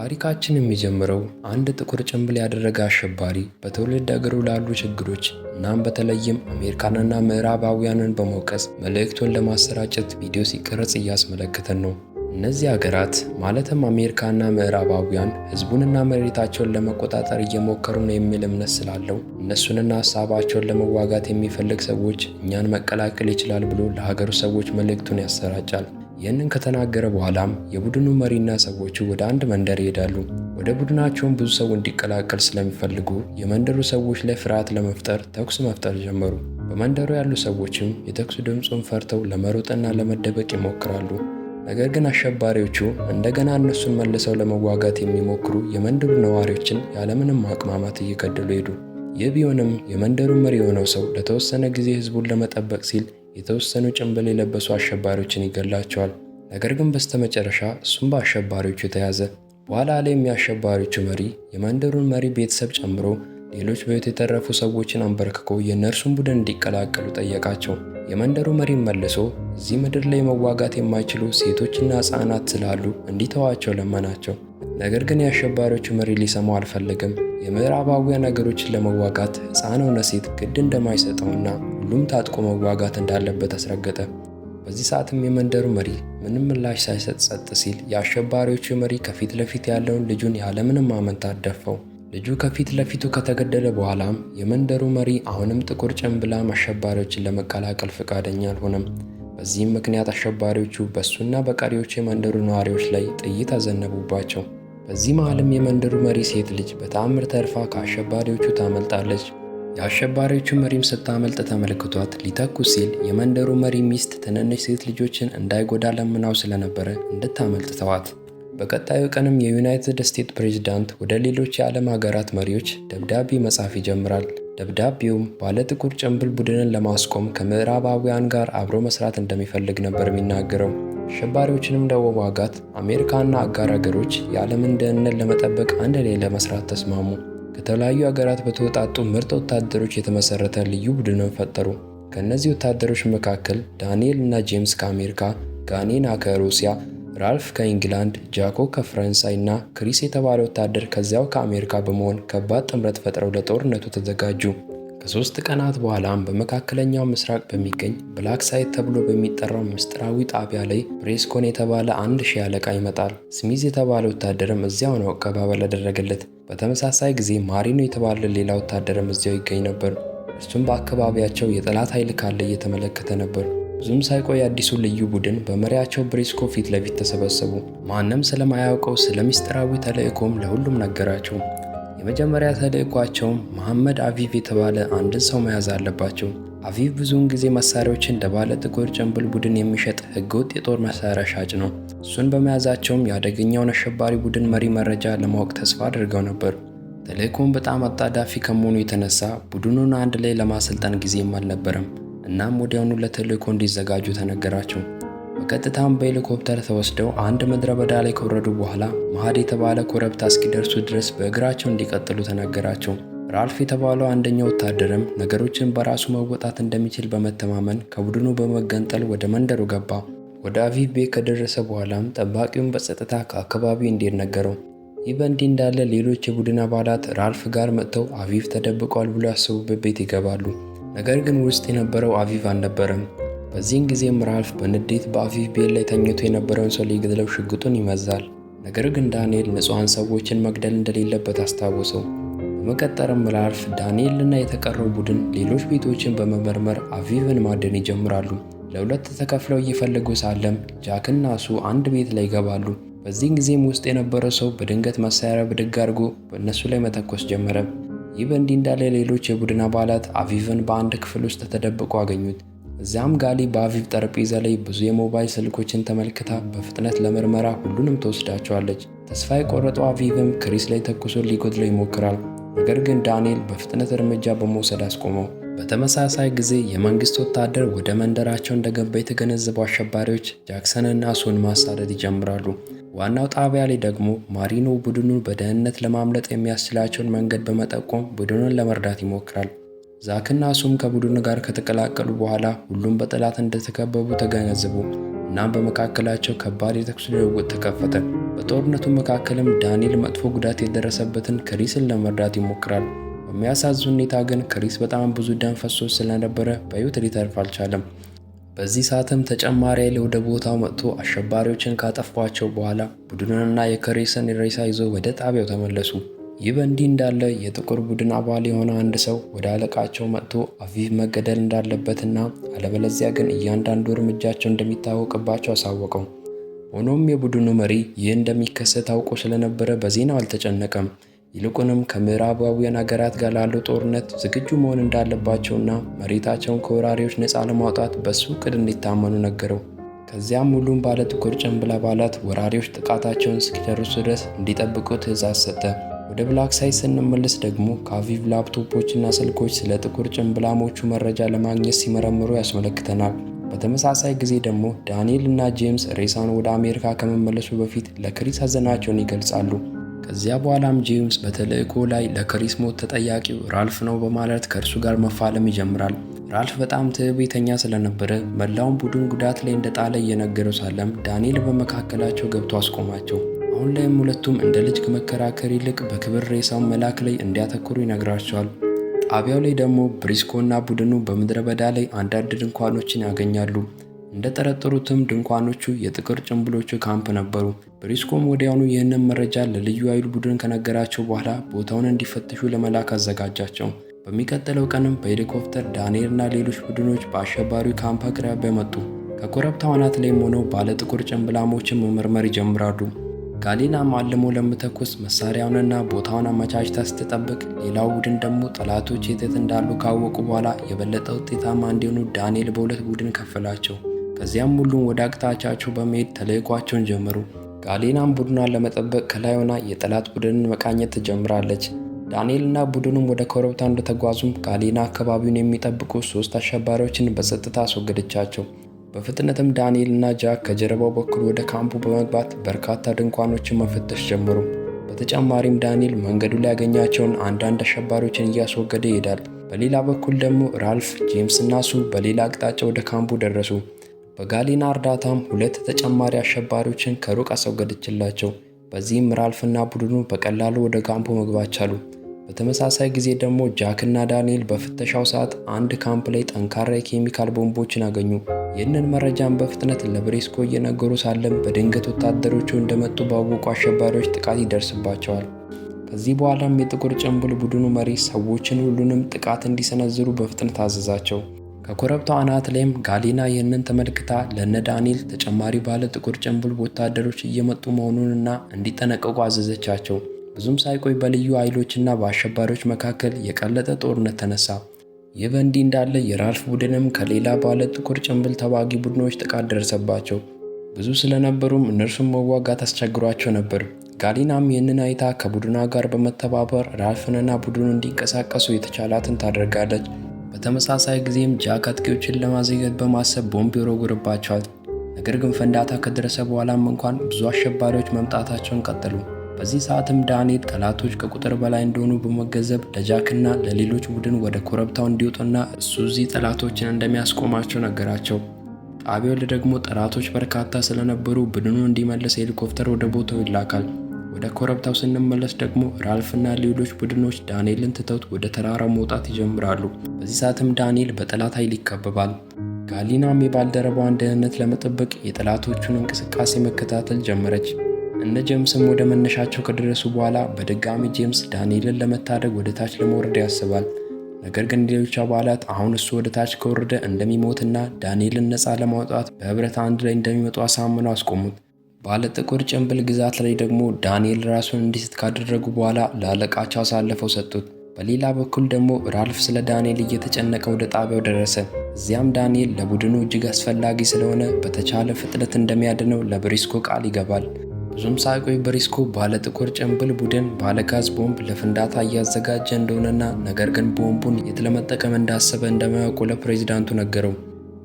ታሪካችን የሚጀምረው አንድ ጥቁር ጭንብል ያደረገ አሸባሪ በትውልድ አገሩ ላሉ ችግሮች እናም በተለይም አሜሪካንና ምዕራባውያንን በመውቀስ መልእክቱን ለማሰራጨት ቪዲዮ ሲቀረጽ እያስመለከተን ነው። እነዚህ ሀገራት ማለትም አሜሪካና ምዕራባውያን ሕዝቡንና መሬታቸውን ለመቆጣጠር እየሞከሩ ነው የሚል እምነት ስላለው እነሱንና ሀሳባቸውን ለመዋጋት የሚፈልግ ሰዎች እኛን መቀላቀል ይችላል ብሎ ለሀገሩ ሰዎች መልእክቱን ያሰራጫል። ይህንን ከተናገረ በኋላም የቡድኑ መሪና ሰዎቹ ወደ አንድ መንደር ይሄዳሉ። ወደ ቡድናቸውን ብዙ ሰው እንዲቀላቀል ስለሚፈልጉ የመንደሩ ሰዎች ላይ ፍርሃት ለመፍጠር ተኩስ መፍጠር ጀመሩ። በመንደሩ ያሉ ሰዎችም የተኩስ ድምፁን ፈርተው ለመሮጥና ለመደበቅ ይሞክራሉ። ነገር ግን አሸባሪዎቹ እንደገና እነሱን መልሰው ለመዋጋት የሚሞክሩ የመንደሩ ነዋሪዎችን ያለምንም ማቅማማት እየገደሉ ሄዱ። ይህ ቢሆንም የመንደሩ መሪ የሆነው ሰው ለተወሰነ ጊዜ ህዝቡን ለመጠበቅ ሲል የተወሰኑ ጭንብል የለበሱ አሸባሪዎችን ይገላቸዋል። ነገር ግን በስተመጨረሻ እሱም በአሸባሪዎቹ ተያዘ። በኋላ ላይም የአሸባሪዎቹ መሪ የመንደሩን መሪ ቤተሰብ ጨምሮ ሌሎች በሕይወት የተረፉ ሰዎችን አንበርክኮ የእነርሱን ቡድን እንዲቀላቀሉ ጠየቃቸው። የመንደሩ መሪ መልሶ እዚህ ምድር ላይ መዋጋት የማይችሉ ሴቶችና ሕፃናት ስላሉ እንዲተዋቸው ለመናቸው። ነገር ግን የአሸባሪዎቹ መሪ ሊሰማው አልፈለገም። የምዕራባውያን ሀገሮችን ለመዋጋት ሕፃን ሆነ ሴት ግድ እንደማይሰጠውና ሁሉም ታጥቆ መዋጋት እንዳለበት አስረገጠ። በዚህ ሰዓትም የመንደሩ መሪ ምንም ምላሽ ሳይሰጥ ጸጥ ሲል የአሸባሪዎቹ መሪ ከፊት ለፊት ያለውን ልጁን ያለምንም ማመንታት ደፋው። ልጁ ከፊት ለፊቱ ከተገደለ በኋላም የመንደሩ መሪ አሁንም ጥቁር ጭንብላም አሸባሪዎችን ለመቀላቀል ፈቃደኛ አልሆነም። በዚህም ምክንያት አሸባሪዎቹ በእሱና በቀሪዎቹ የመንደሩ ነዋሪዎች ላይ ጥይት አዘነቡባቸው። በዚህ መሃልም የመንደሩ መሪ ሴት ልጅ በተአምር ተርፋ ከአሸባሪዎቹ ታመልጣለች። የአሸባሪዎቹ መሪም ስታመልጥ ተመልክቷት ሊተኩስ ሲል የመንደሩ መሪ ሚስት ትንንሽ ሴት ልጆችን እንዳይጎዳ ለምናው ስለነበረ እንድታመልጥ ተዋት። በቀጣዩ ቀንም የዩናይትድ ስቴትስ ፕሬዝዳንት ወደ ሌሎች የዓለም ሀገራት መሪዎች ደብዳቤ መጻፍ ይጀምራል። ደብዳቤውም ባለ ጥቁር ጭንብል ቡድንን ለማስቆም ከምዕራባውያን ጋር አብሮ መስራት እንደሚፈልግ ነበር የሚናገረው። አሸባሪዎችንም ለመዋጋት አሜሪካና አጋር ሀገሮች የዓለምን ደህንነት ለመጠበቅ አንድ ላይ ለመስራት ተስማሙ። ከተለያዩ ሀገራት በተወጣጡ ምርጥ ወታደሮች የተመሰረተ ልዩ ቡድንን ፈጠሩ። ከእነዚህ ወታደሮች መካከል ዳንኤል እና ጄምስ ከአሜሪካ፣ ጋኔና ከሩሲያ፣ ራልፍ ከኢንግላንድ፣ ጃኮ ከፈረንሳይ እና ክሪስ የተባለ ወታደር ከዚያው ከአሜሪካ በመሆን ከባድ ጥምረት ፈጥረው ለጦርነቱ ተዘጋጁ። ከ3 ቀናት በኋላም በመካከለኛው ምስራቅ በሚገኝ ብላክ ሳይት ተብሎ በሚጠራው ምስጢራዊ ጣቢያ ላይ ፕሬስኮን የተባለ አንድ ሺህ አለቃ ይመጣል። ስሚዝ የተባለ ወታደርም እዚያው ነው አቀባበል ያደረገለት። በተመሳሳይ ጊዜ ማሪኖ የተባለ ሌላ ወታደርም እዚያው ይገኝ ነበር። እርሱም በአካባቢያቸው የጠላት ኃይል ካለ እየተመለከተ ነበር። ብዙም ሳይቆይ አዲሱ ልዩ ቡድን በመሪያቸው ብሬስኮ ፊት ለፊት ተሰበሰቡ። ማንም ስለማያውቀው ስለ ምስጢራዊ ተልእኮም ለሁሉም ነገራቸው። የመጀመሪያ ተልእኳቸውም መሐመድ አቪቭ የተባለ አንድን ሰው መያዝ አለባቸው። አቪቭ ብዙውን ጊዜ መሳሪያዎችን ለባለ ጥቁር ጭንብል ቡድን የሚሸጥ ህገወጥ የጦር መሳሪያ ሻጭ ነው። እሱን በመያዛቸውም የአደገኛውን አሸባሪ ቡድን መሪ መረጃ ለማወቅ ተስፋ አድርገው ነበር። ተልእኮም በጣም አጣዳፊ ከመሆኑ የተነሳ ቡድኑን አንድ ላይ ለማሰልጠን ጊዜም አልነበረም። እናም ወዲያውኑ ለተልእኮ እንዲዘጋጁ ተነገራቸው። በቀጥታም በሄሊኮፕተር ተወስደው አንድ ምድረ በዳ ላይ ከወረዱ በኋላ መሃድ የተባለ ኮረብታ እስኪደርሱ ድረስ በእግራቸው እንዲቀጥሉ ተነገራቸው። ራልፍ የተባለው አንደኛው ወታደርም ነገሮችን በራሱ መወጣት እንደሚችል በመተማመን ከቡድኑ በመገንጠል ወደ መንደሩ ገባ። ወደ አቪቭ ቤት ከደረሰ በኋላም ጠባቂውን በጸጥታ ከአካባቢው እንዲሄድ ነገረው። ይህ በእንዲህ እንዳለ ሌሎች የቡድን አባላት ራልፍ ጋር መጥተው አቪቭ ተደብቋል ብሎ ያሰቡበት ቤት ይገባሉ። ነገር ግን ውስጥ የነበረው አቪቭ አልነበረም። በዚህን ጊዜም ራልፍ በንዴት በአቪቭ ቤት ላይ ተኝቶ የነበረውን ሰው ሊገድለው ሽጉጡን ይመዛል። ነገር ግን ዳንኤል ንጹሐን ሰዎችን መግደል እንደሌለበት አስታወሰው። በመቀጠልም ራልፍ ዳንኤልና የተቀረው ቡድን ሌሎች ቤቶችን በመመርመር አቪቭን ማደን ይጀምራሉ። ለሁለት ተከፍለው እየፈለጉ ሳለም ጃክና እሱ አንድ ቤት ላይ ይገባሉ። በዚህን ጊዜም ውስጥ የነበረው ሰው በድንገት መሳሪያ ብድግ አድርጎ በእነሱ ላይ መተኮስ ጀመረ። ይህ በእንዲህ እንዳለ ሌሎች የቡድን አባላት አቪቭን በአንድ ክፍል ውስጥ ተደብቆ አገኙት። እዚያም ጋሊ በአቪቭ ጠረጴዛ ላይ ብዙ የሞባይል ስልኮችን ተመልክታ በፍጥነት ለምርመራ ሁሉንም ትወስዳቸዋለች። ተስፋ የቆረጠው አቪቭም ክሪስ ላይ ተኩሶ ሊገድለው ይሞክራል። ነገር ግን ዳንኤል በፍጥነት እርምጃ በመውሰድ አስቆመው። በተመሳሳይ ጊዜ የመንግስት ወታደር ወደ መንደራቸው እንደገባ የተገነዘቡ አሸባሪዎች ጃክሰንና እሱን ማሳደድ ይጀምራሉ። ዋናው ጣቢያ ላይ ደግሞ ማሪኖ ቡድኑ በደህንነት ለማምለጥ የሚያስችላቸውን መንገድ በመጠቆም ቡድኑን ለመርዳት ይሞክራል። ዛክና እሱም ከቡድኑ ጋር ከተቀላቀሉ በኋላ ሁሉም በጠላት እንደተከበቡ ተገነዘቡ። እናም በመካከላቸው ከባድ የተኩስ ልውውጥ ተከፈተ። በጦርነቱ መካከልም ዳንኤል መጥፎ ጉዳት የደረሰበትን ክሪስን ለመርዳት ይሞክራል። በሚያሳዝን ሁኔታ ግን ክሪስ በጣም ብዙ ደም ፈሶት ስለነበረ በሕይወት ሊተርፍ አልቻለም። በዚህ ሰዓትም ተጨማሪ ኃይል ወደ ቦታው መጥቶ አሸባሪዎችን ካጠፏቸው በኋላ ቡድኑንና የክሪስን ሬሳ ይዞ ወደ ጣቢያው ተመለሱ። ይህ በእንዲህ እንዳለ የጥቁር ቡድን አባል የሆነ አንድ ሰው ወደ አለቃቸው መጥቶ አቪቭ መገደል እንዳለበትና አለበለዚያ ግን እያንዳንዱ እርምጃቸው እንደሚታወቅባቸው አሳወቀው። ሆኖም የቡድኑ መሪ ይህ እንደሚከሰት አውቆ ስለነበረ በዜናው አልተጨነቀም። ይልቁንም ከምዕራባውያን ሀገራት ጋር ላለው ጦርነት ዝግጁ መሆን እንዳለባቸውና መሬታቸውን ከወራሪዎች ነፃ ለማውጣት በሱ ዕቅድ እንዲታመኑ ነገረው። ከዚያም ሁሉም ባለ ጥቁር ጭንብል አባላት ወራሪዎች ጥቃታቸውን እስኪጨርሱ ድረስ እንዲጠብቁ ትዕዛዝ ሰጠ። ወደ ብላክ ሳይት ስንመለስ ደግሞ ከአቪቭ ላፕቶፖችና ስልኮች ስለ ጥቁር ጭንብላሞቹ መረጃ ለማግኘት ሲመረምሩ ያስመለክተናል። በተመሳሳይ ጊዜ ደግሞ ዳንኤል እና ጄምስ ሬሳን ወደ አሜሪካ ከመመለሱ በፊት ለክሪስ ሐዘናቸውን ይገልጻሉ። ከዚያ በኋላም ጄምስ በተልእኮ ላይ ለክሪስ ሞት ተጠያቂው ራልፍ ነው በማለት ከእርሱ ጋር መፋለም ይጀምራል። ራልፍ በጣም ትዕቢተኛ ስለነበረ መላውን ቡድን ጉዳት ላይ እንደጣለ እየነገረው ሳለም ዳንኤል በመካከላቸው ገብቶ አስቆማቸው። አሁን ላይም ሁለቱም እንደ ልጅ ከመከራከር ይልቅ በክብር ሬሳውን መላክ ላይ እንዲያተኩሩ ይነግራቸዋል። ጣቢያው ላይ ደግሞ ብሪስኮ እና ቡድኑ በምድረ በዳ ላይ አንዳንድ ድንኳኖችን ያገኛሉ። እንደጠረጠሩትም ድንኳኖቹ የጥቁር ጭንብሎቹ ካምፕ ነበሩ። ብሪስኮም ወዲያውኑ ይህንን መረጃ ለልዩ ኃይል ቡድን ከነገራቸው በኋላ ቦታውን እንዲፈትሹ ለመላክ አዘጋጃቸው። በሚቀጥለው ቀንም በሄሊኮፕተር ዳንኤል እና ሌሎች ቡድኖች በአሸባሪው ካምፕ አቅራቢያ መጡ። ከኮረብታው አናት ላይም ሆነው ባለ ጥቁር ጭንብላሞችን መመርመር ይጀምራሉ። ጋሊናም አልሞ ለመተኮስ መሳሪያውንና ቦታውን አመቻችታ ስትጠብቅ፣ ሌላው ቡድን ደግሞ ጠላቶች የት እንዳሉ ካወቁ በኋላ የበለጠ ውጤታማ እንዲሆኑ ዳንኤል በሁለት ቡድን ከፈላቸው። ከዚያም ሁሉም ወደ አቅጣጫቸው በመሄድ ተልዕኳቸውን ጀመሩ። ጋሊናም ቡድኗን ለመጠበቅ ከላይ ሆና የጠላት ቡድንን መቃኘት ትጀምራለች። ዳንኤልና ቡድኑም ወደ ኮረብታ እንደተጓዙም ጋሊና አካባቢውን የሚጠብቁ 3 አሸባሪዎችን በጸጥታ አስወገደቻቸው። በፍጥነትም ዳንኤል እና ጃክ ከጀርባው በኩል ወደ ካምፑ በመግባት በርካታ ድንኳኖችን መፈተሽ ጀመሩ። በተጨማሪም ዳንኤል መንገዱ ላይ ያገኛቸውን አንዳንድ አሸባሪዎችን እያስወገደ ይሄዳል። በሌላ በኩል ደግሞ ራልፍ፣ ጄምስ እና ሱ በሌላ አቅጣጫ ወደ ካምፑ ደረሱ። በጋሊና እርዳታም 2 ተጨማሪ አሸባሪዎችን ከሩቅ አስወገደችላቸው። በዚህም ራልፍ እና ቡድኑ በቀላሉ ወደ ካምፑ መግባት ቻሉ። በተመሳሳይ ጊዜ ደግሞ ጃክ እና ዳንኤል በፍተሻው ሰዓት አንድ ካምፕ ላይ ጠንካራ የኬሚካል ቦምቦችን አገኙ። ይህንን መረጃን በፍጥነት ለብሪስኮ እየነገሩ ሳለም በድንገት ወታደሮቹ እንደመጡ ባወቁ አሸባሪዎች ጥቃት ይደርስባቸዋል። ከዚህ በኋላም የጥቁር ጭንብል ቡድኑ መሪ ሰዎችን ሁሉንም ጥቃት እንዲሰነዝሩ በፍጥነት አዘዛቸው። ከኮረብታው አናት ላይም ጋሊና ይህንን ተመልክታ ለነ ዳንኤል ተጨማሪ ባለ ጥቁር ጭንብል ወታደሮች እየመጡ መሆኑንና እንዲጠነቀቁ አዘዘቻቸው። ብዙም ሳይቆይ በልዩ ኃይሎችና በአሸባሪዎች መካከል የቀለጠ ጦርነት ተነሳ። ይህ በእንዲህ እንዳለ የራልፍ ቡድንም ከሌላ ባለ ጥቁር ጭንብል ተዋጊ ቡድኖች ጥቃት ደረሰባቸው። ብዙ ስለነበሩም እነርሱም መዋጋት አስቸግሯቸው ነበር። ጋሊናም ይህንን አይታ ከቡድኗ ጋር በመተባበር ራልፍንና ቡድኑ እንዲንቀሳቀሱ የተቻላትን ታደርጋለች። በተመሳሳይ ጊዜም ጃክ አጥቂዎችን ለማዘግየት በማሰብ ቦምብ ይወረውርባቸዋል። ነገር ግን ፍንዳታ ከደረሰ በኋላም እንኳን ብዙ አሸባሪዎች መምጣታቸውን ቀጠሉ። በዚህ ሰዓትም ዳንኤል ጠላቶች ከቁጥር በላይ እንደሆኑ በመገንዘብ ለጃክና ለሌሎች ቡድን ወደ ኮረብታው እንዲወጡና እሱ እዚህ ጠላቶችን እንደሚያስቆማቸው ነገራቸው። ጣቢያው ላይ ደግሞ ጠላቶች በርካታ ስለነበሩ ቡድኑ እንዲመለስ ሄሊኮፕተር ወደ ቦታው ይላካል። ወደ ኮረብታው ስንመለስ ደግሞ ራልፍና ሌሎች ቡድኖች ዳንኤልን ትተውት ወደ ተራራው መውጣት ይጀምራሉ። በዚህ ሰዓትም ዳንኤል በጠላት ኃይል ይከበባል። ጋሊናም የባልደረባዋን ደህንነት ለመጠበቅ የጠላቶቹን እንቅስቃሴ መከታተል ጀመረች። እነ ጄምስም ወደ መነሻቸው ከደረሱ በኋላ በድጋሚ ጄምስ ዳንኤልን ለመታደግ ወደ ታች ለመውረድ ያስባል። ነገር ግን ሌሎች አባላት አሁን እሱ ወደ ታች ከወረደ እንደሚሞትና ዳንኤልን ነፃ ለማውጣት በህብረት አንድ ላይ እንደሚመጡ አሳምነው አስቆሙት። ባለ ጥቁር ጭንብል ግዛት ላይ ደግሞ ዳንኤል ራሱን እንዲስት ካደረጉ በኋላ ለአለቃቸው አሳልፈው ሰጡት። በሌላ በኩል ደግሞ ራልፍ ስለ ዳንኤል እየተጨነቀ ወደ ጣቢያው ደረሰ። እዚያም ዳንኤል ለቡድኑ እጅግ አስፈላጊ ስለሆነ በተቻለ ፍጥነት እንደሚያድነው ለብሪስኮ ቃል ይገባል። ብዙም ሳይቆይ ብሪስኮ ባለ ጥቁር ጭንብል ቡድን ባለ ጋዝ ቦምብ ለፍንዳታ እያዘጋጀ እንደሆነና ነገር ግን ቦምቡን የት ለመጠቀም እንዳሰበ እንደማያውቁ ለፕሬዚዳንቱ ነገረው።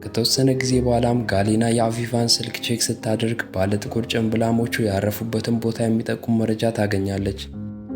ከተወሰነ ጊዜ በኋላም ጋሊና የአቪቫን ስልክ ቼክ ስታደርግ ባለ ጥቁር ጭንብላሞቹ ያረፉበትን ቦታ የሚጠቁም መረጃ ታገኛለች።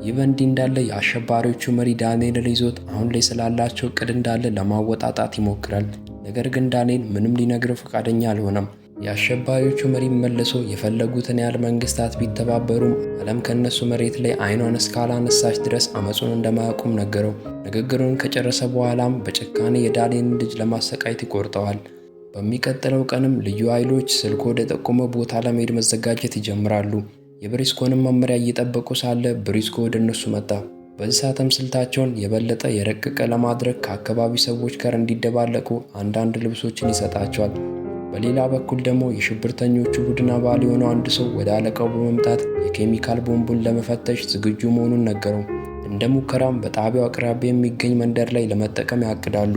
ይህ በእንዲህ እንዳለ የአሸባሪዎቹ መሪ ዳንኤልን ይዞት አሁን ላይ ስላላቸው እቅድ እንዳለ ለማወጣጣት ይሞክራል። ነገር ግን ዳንኤል ምንም ሊነግረው ፈቃደኛ አልሆነም። የአሸባሪዎቹ መሪም መልሶ የፈለጉትን ያህል መንግስታት ቢተባበሩም ዓለም ከነሱ መሬት ላይ አይኗን እስካላነሳች ድረስ አመፁን እንደማያቆም ነገረው። ንግግሩን ከጨረሰ በኋላም በጭካኔ የዳንኤልን ልጅ ለማሰቃየት ይቆርጠዋል። በሚቀጥለው ቀንም ልዩ ኃይሎች ስልኩ ወደ ጠቆመ ቦታ ለመሄድ መዘጋጀት ይጀምራሉ። የብሪስኮንም መመሪያ እየጠበቁ ሳለ ብሪስኮ ወደ እነሱ መጣ። በዚህ ሰዓትም ስልታቸውን የበለጠ የረቀቀ ለማድረግ ከአካባቢ ሰዎች ጋር እንዲደባለቁ አንዳንድ ልብሶችን ይሰጣቸዋል። በሌላ በኩል ደግሞ የሽብርተኞቹ ቡድን አባል የሆነው አንድ ሰው ወደ አለቃው በመምጣት የኬሚካል ቦምቡን ለመፈተሽ ዝግጁ መሆኑን ነገረው። እንደ ሙከራም በጣቢያው አቅራቢያ የሚገኝ መንደር ላይ ለመጠቀም ያቅዳሉ።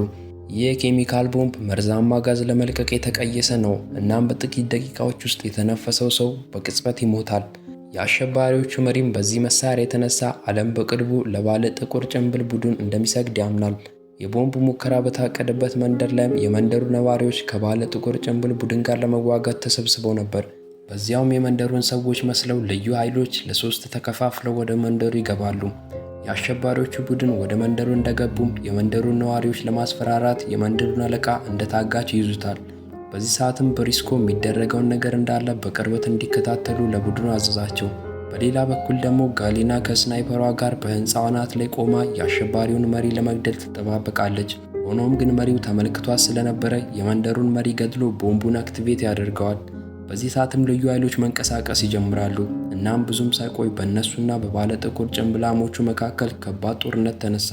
ይህ የኬሚካል ቦምብ መርዛማ ጋዝ ለመልቀቅ የተቀየሰ ነው። እናም በጥቂት ደቂቃዎች ውስጥ የተነፈሰው ሰው በቅጽበት ይሞታል። የአሸባሪዎቹ መሪም በዚህ መሳሪያ የተነሳ ዓለም በቅርቡ ለባለ ጥቁር ጭንብል ቡድን እንደሚሰግድ ያምናል። የቦምብ ሙከራ በታቀደበት መንደር ላይም የመንደሩ ነዋሪዎች ከባለ ጥቁር ጭንብል ቡድን ጋር ለመዋጋት ተሰብስበው ነበር። በዚያውም የመንደሩን ሰዎች መስለው ልዩ ኃይሎች ለሶስት ተከፋፍለው ወደ መንደሩ ይገባሉ። የአሸባሪዎቹ ቡድን ወደ መንደሩ እንደገቡም የመንደሩን ነዋሪዎች ለማስፈራራት የመንደሩን አለቃ እንደ ታጋች ይይዙታል። በዚህ ሰዓትም ብሪስኮ የሚደረገውን ነገር እንዳለ በቅርበት እንዲከታተሉ ለቡድኑ አዘዛቸው። በሌላ በኩል ደግሞ ጋሊና ከስናይፐሯ ጋር በህንፃው አናት ላይ ቆማ የአሸባሪውን መሪ ለመግደል ትጠባበቃለች። ሆኖም ግን መሪው ተመልክቷት ስለነበረ የመንደሩን መሪ ገድሎ ቦምቡን አክቲቬት ያደርገዋል። በዚህ ሰዓትም ልዩ ኃይሎች መንቀሳቀስ ይጀምራሉ። እናም ብዙም ሳይቆይ በእነሱና በባለ ጥቁር ጭንብላሞቹ መካከል ከባድ ጦርነት ተነሳ።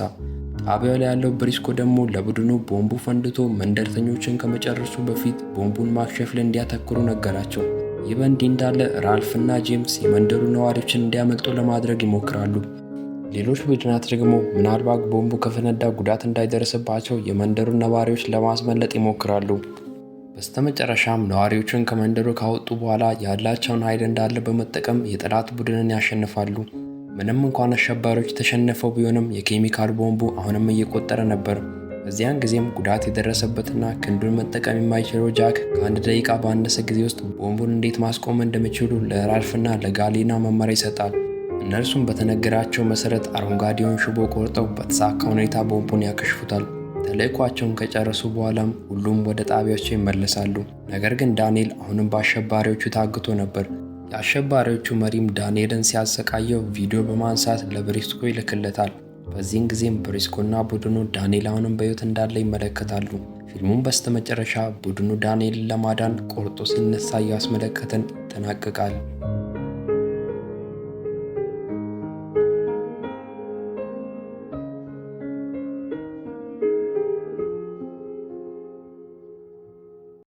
ጣቢያው ላይ ያለው ብሪስኮ ደግሞ ለቡድኑ ቦምቡ ፈንድቶ መንደርተኞችን ከመጨረሱ በፊት ቦምቡን ማክሸፍ ላይ እንዲያተኩሩ ነገራቸው። ይህ በእንዲህ እንዳለ ራልፍና ጄምስ የመንደሩ ነዋሪዎችን እንዲያመልጡ ለማድረግ ይሞክራሉ። ሌሎች ቡድናት ደግሞ ምናልባት ቦምቡ ከፈነዳ ጉዳት እንዳይደርስባቸው የመንደሩን ነዋሪዎች ለማስመለጥ ይሞክራሉ። በስተመጨረሻም ነዋሪዎቹን ከመንደሩ ካወጡ በኋላ ያላቸውን ኃይል እንዳለ በመጠቀም የጠላት ቡድንን ያሸንፋሉ። ምንም እንኳን አሸባሪዎች ተሸነፈው ቢሆንም የኬሚካል ቦምቡ አሁንም እየቆጠረ ነበር። በዚያን ጊዜም ጉዳት የደረሰበትና ክንዱን መጠቀም የማይችለው ጃክ ከአንድ ደቂቃ ባነሰ ጊዜ ውስጥ ቦምቡን እንዴት ማስቆም እንደሚችሉ ለራልፍና ለጋሊና መመሪያ ይሰጣል። እነርሱም በተነገራቸው መሰረት አረንጓዴውን ሽቦ ቆርጠው በተሳካ ሁኔታ ቦምቡን ያከሽፉታል። ተልዕኳቸውን ከጨረሱ በኋላም ሁሉም ወደ ጣቢያቸው ይመለሳሉ። ነገር ግን ዳንኤል አሁንም በአሸባሪዎቹ ታግቶ ነበር። የአሸባሪዎቹ መሪም ዳንኤልን ሲያሰቃየው ቪዲዮ በማንሳት ለብሪስኮ ይልክለታል። በዚህን ጊዜም ብሪስኮና ቡድኑ ዳንኤል አሁንም በሕይወት እንዳለ ይመለከታሉ። ፊልሙም በስተመጨረሻ ቡድኑ ዳንኤልን ለማዳን ቆርጦ ሲነሳ እያስመለከተን ይጠናቀቃል።